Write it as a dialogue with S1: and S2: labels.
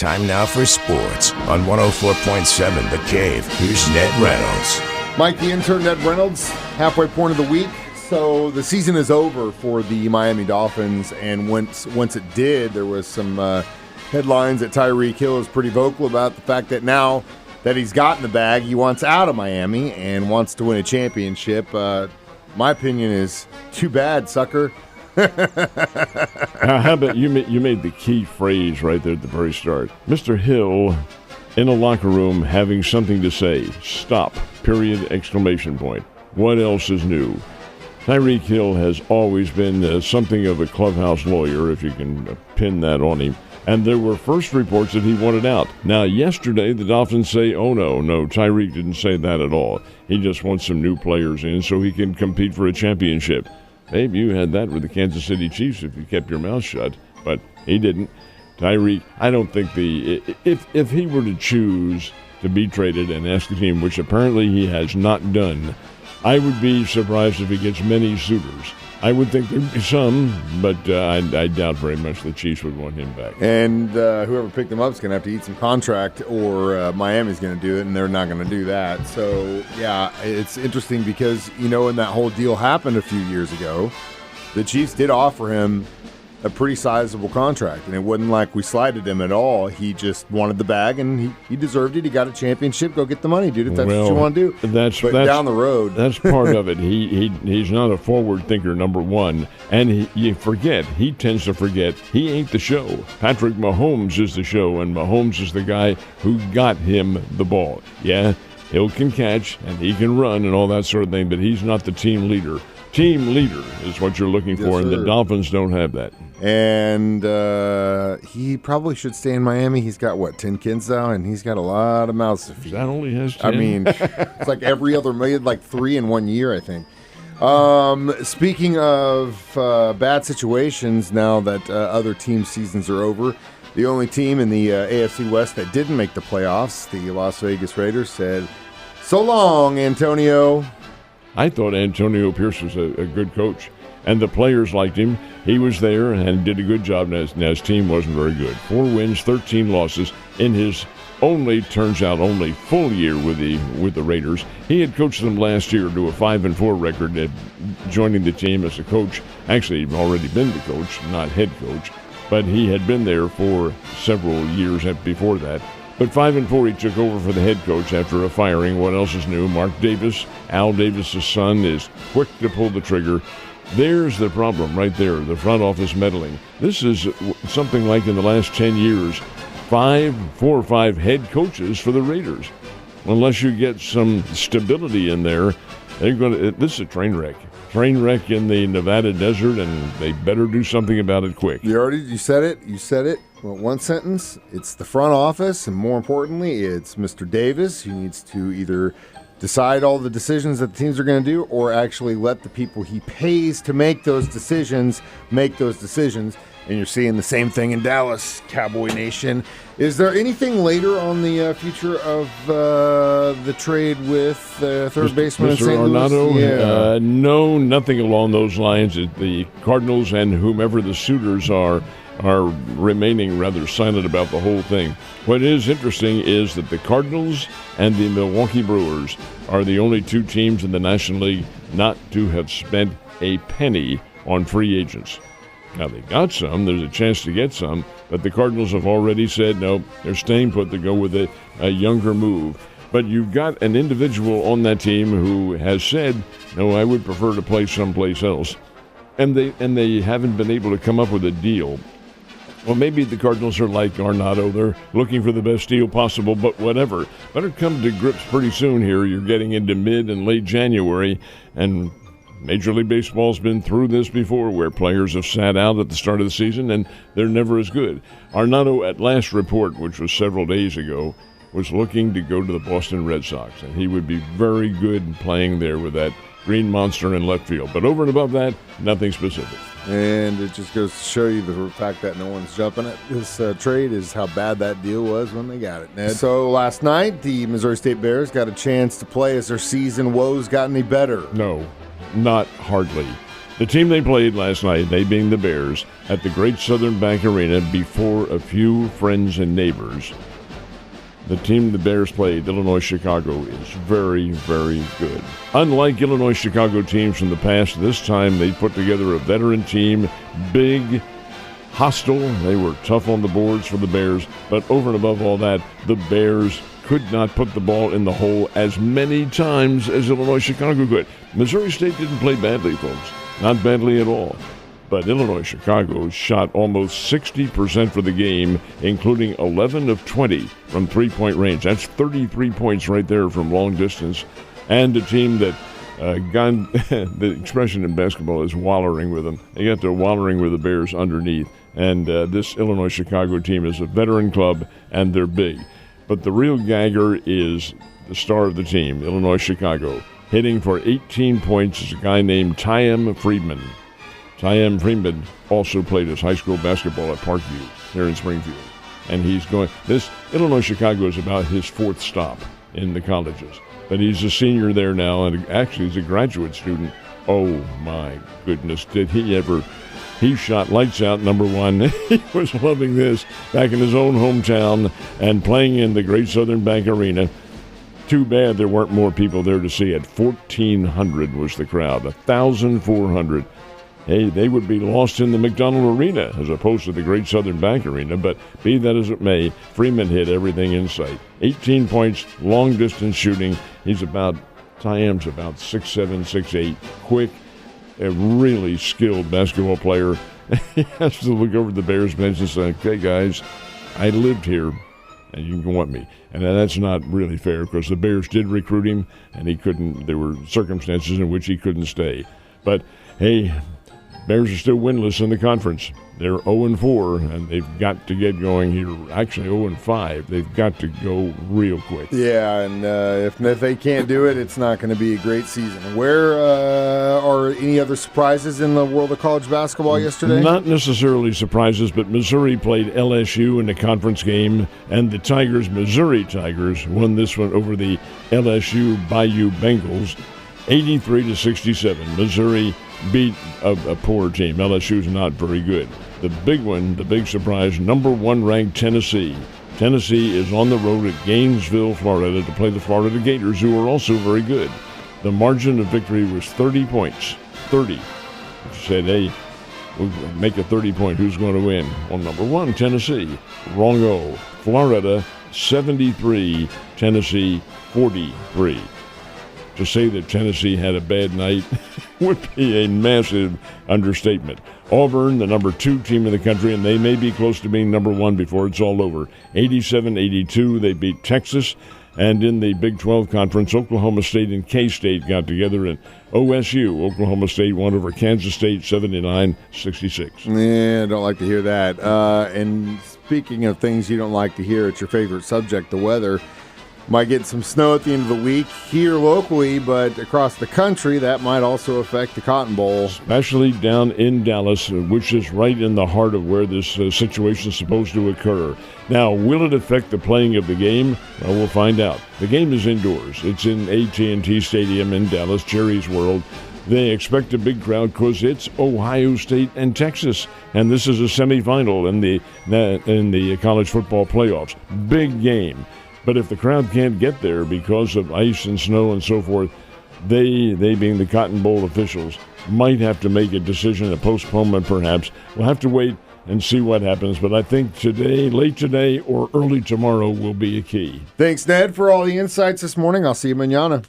S1: Time now for sports on 104.7 The Cave. Here's Ned Reynolds.
S2: Mike, the intern, Ned Reynolds, halfway point of the week. So the season is over for the Miami Dolphins, and once it did, there was some headlines that Tyreek Hill is pretty vocal about the fact that now that he's gotten the bag, he wants out of Miami and wants to win a championship. My opinion is too bad, sucker.
S3: How about you made the key phrase right there at the very start. Mr. Hill in a locker room having something to say. Stop. Period. Exclamation point. What else is new? Tyreek Hill has always been something of a clubhouse lawyer, if you can pin that on him. And there were first reports that he wanted out. Now, yesterday, the Dolphins say, oh, no, Tyreek didn't say that at all. He just wants some new players in so he can compete for a championship. Maybe you had that with the Kansas City Chiefs if you kept your mouth shut, but he didn't. Tyreek, I don't think if he were to choose to be traded and ask the team, which apparently he has not done, I would be surprised if he gets many suitors. I would think there'd be some, but I doubt very much the Chiefs would want him back.
S2: And whoever picked him up is going to have to eat some contract, or Miami's going to do it, and they're not going to do that. So, yeah, it's interesting because, when that whole deal happened a few years ago, the Chiefs did offer him a pretty sizable contract, and it wasn't like we slighted him at all. He just wanted the bag, and he deserved it. He got a championship. Go get the money, dude, if that's what you want to do. That's down the road.
S3: That's part of it. He's not a forward thinker, number one. And he tends to forget, he ain't the show. Patrick Mahomes is the show, and Mahomes is the guy who got him the ball. Yeah, Hill can catch, and he can run and all that sort of thing, but he's not the team leader. Team leader is what you're looking for, yes, and the Dolphins don't have that.
S2: And he probably should stay in Miami. He's got, 10 kids now, and he's got a lot of mouths to feed.
S3: That only has 10?
S2: I mean, it's like every other million, like 3 in 1 year, I think. Speaking of bad situations, now that other team seasons are over, the only team in the AFC West that didn't make the playoffs, the Las Vegas Raiders, said, "So long, Antonio."
S3: I thought Antonio Pierce was a good coach, and the players liked him. He was there and did a good job, and his team wasn't very good. 4 wins, 13 losses in his only full year with the Raiders. He had coached them last year to a 5-4 record, joining the team as a coach. Actually, he'd already been the coach, not head coach, but he had been there for several years before that. But 5-4, he took over for the head coach after a firing. What else is new? Mark Davis, Al Davis' son, is quick to pull the trigger. There's the problem right there, the front office meddling. This is something like in the last 10 years, 4 or 5 head coaches for the Raiders. Unless you get some stability in there, this is a train wreck. Train wreck in the Nevada desert, and they better do something about it quick.
S2: You said it. Well, one sentence, it's the front office, and more importantly, it's Mr. Davis, who needs to either decide all the decisions that the teams are going to do or actually let the people he pays to make those decisions. And you're seeing the same thing in Dallas, Cowboy Nation. Is there anything later on the future of the trade with third baseman in St.
S3: Arnado?
S2: Louis? Yeah.
S3: No, nothing along those lines. The Cardinals and whomever the suitors are remaining rather silent about the whole thing. What is interesting is that the Cardinals and the Milwaukee Brewers are the only 2 teams in the National League not to have spent a penny on free agents. Now, they got some. There's a chance to get some. But the Cardinals have already said, no, they're staying put to go with a younger move. But you've got an individual on that team who has said, no, I would prefer to play someplace else. And they haven't been able to come up with a deal. Well, maybe the Cardinals are like Arnado. They're looking for the best deal possible, but whatever. Better come to grips pretty soon here. You're getting into mid and late January, and Major League Baseball's been through this before, where players have sat out at the start of the season, and they're never as good. Arnado, at last report, which was several days ago, was looking to go to the Boston Red Sox, and he would be very good playing there with that green monster in left field. But over and above that, nothing specific.
S2: And it just goes to show you the fact that no one's jumping at this trade is how bad that deal was when they got it, Ned. So last night, the Missouri State Bears got a chance to play. As their season woes got any better?
S3: No, not hardly. The team they played last night, they being the Bears, at the Great Southern Bank Arena before a few friends and neighbors. The team the Bears played, Illinois-Chicago, is very, very good. Unlike Illinois-Chicago teams from the past, this time they put together a veteran team, big, hostile. They were tough on the boards for the Bears, but over and above all that, the Bears could not put the ball in the hole as many times as Illinois-Chicago could. Missouri State didn't play badly, folks. Not badly at all. But Illinois-Chicago shot almost 60% for the game, including 11 of 20 from three-point range. That's 33 points right there from long distance. And a team that the expression in basketball is wallering with them. They got to wallering with the Bears underneath. And this Illinois-Chicago team is a veteran club, and they're big. But the real gagger is the star of the team, Illinois-Chicago. Hitting for 18 points is a guy named Tyam Friedman. Tyam Friedman also played his high school basketball at Parkview here in Springfield. And this Illinois-Chicago is about his fourth stop in the colleges. But he's a senior there now, and actually he's a graduate student. Oh, my goodness, did he ever. He shot lights out, number one. He was loving this back in his own hometown and playing in the Great Southern Bank Arena. Too bad there weren't more people there to see it. 1,400 was the crowd, 1,400. Hey, they would be lost in the McDonald Arena as opposed to the Great Southern Bank Arena, but be that as it may, Freeman hit everything in sight. 18 points, long-distance shooting. Tyam's about 6'7", 6'8", quick, a really skilled basketball player. He has to look over the Bears bench and say, okay, guys, I lived here, and you can want me. And that's not really fair because the Bears did recruit him, and he couldn't. There were circumstances in which he couldn't stay. But, hey, Bears are still winless in the conference. They're 0-4, and they've got to get going here. Actually, 0-5. They've got to go real quick.
S2: Yeah, and if they can't do it, it's not going to be a great season. Where are any other surprises in the world of college basketball yesterday?
S3: Not necessarily surprises, but Missouri played LSU in the conference game, and the Missouri Tigers, won this one over the LSU Bayou Bengals, 83-67. Missouri beat a poor team. LSU's not very good. The big one, the big surprise, number one ranked Tennessee. Tennessee is on the road at Gainesville, Florida, to play the Florida Gators, who are also very good. The margin of victory was 30 points. 30. You said, hey, we'll make a 30-point. Who's going to win? Well, number one, Tennessee. Wrong-o. Florida, 73. Tennessee, 43. To say that Tennessee had a bad night would be a massive understatement. Auburn, the number 2 team in the country, and they may be close to being number 1 before it's all over. 87-82, they beat Texas. And in the Big 12 Conference, Oklahoma State and K-State got together, and OSU, Oklahoma State, won over Kansas State 79-66.
S2: Yeah, I don't like to hear that. And speaking of things you don't like to hear, it's your favorite subject, the weather. Might get some snow at the end of the week here locally, but across the country, that might also affect the Cotton Bowl.
S3: Especially down in Dallas, which is right in the heart of where this situation is supposed to occur. Now, will it affect the playing of the game? Well, we'll find out. The game is indoors. It's in AT&T Stadium in Dallas, Jerry's World. They expect a big crowd because it's Ohio State and Texas, and this is a semifinal in the college football playoffs. Big game. But if the crowd can't get there because of ice and snow and so forth, they being the Cotton Bowl officials, might have to make a decision, a postponement perhaps. We'll have to wait and see what happens. But I think today, late today or early tomorrow will be a key.
S2: Thanks, Ned, for all the insights this morning. I'll see you mañana.